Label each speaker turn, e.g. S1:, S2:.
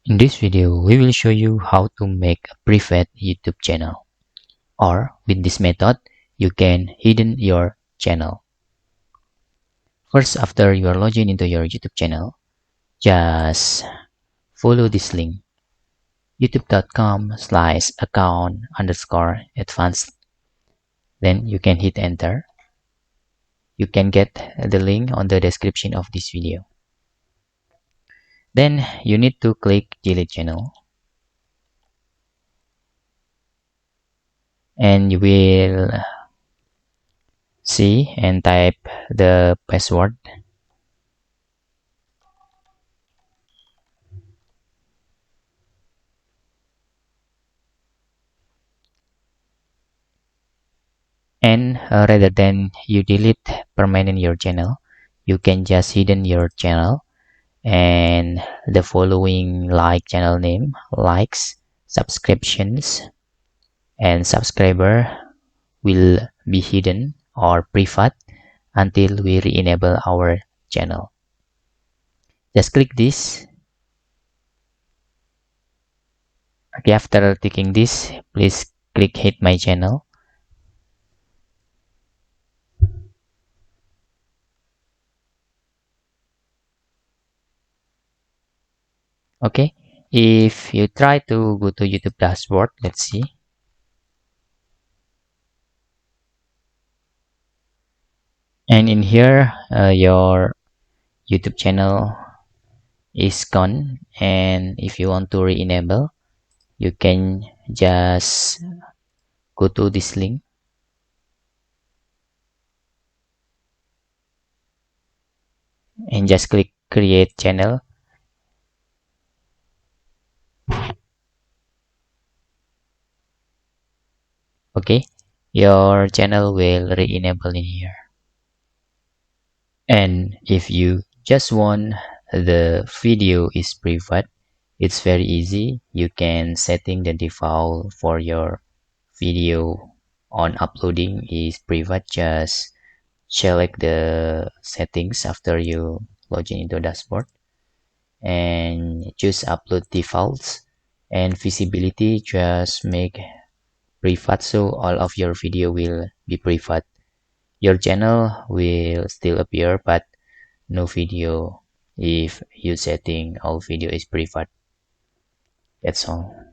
S1: In this video, we will show you how to make a private YouTube channel. Or with this method, you can hidden your channel. First, after you are logged into your YouTube channel, just follow this link, youtube.com/account_advanced. Then you can hit enter. You can get the link on the description of this video. Then you need to click delete channel. And you will see and type the password. And rather than you delete permanent your channel, you can just hidden your channel, and the following like channel name, likes, subscriptions, and subscriber will be hidden or private until we re-enable our channel. Just click this. Okay, after clicking this, please click hit my channel. Okay, if you try to go to YouTube dashboard, let's see. And in here, your YouTube channel is gone, and if you want to re-enable, you can just go to this link and just click create channel. Okay, your channel will re-enable in here. And if you just want the video is private, it's very easy. You can setting the default for your video on uploading is private. Just select the settings after you log in into dashboard and choose upload defaults, and visibility just make private, so all of your video will be private. Your channel will still appear but no video if you setting all video is private. That's all.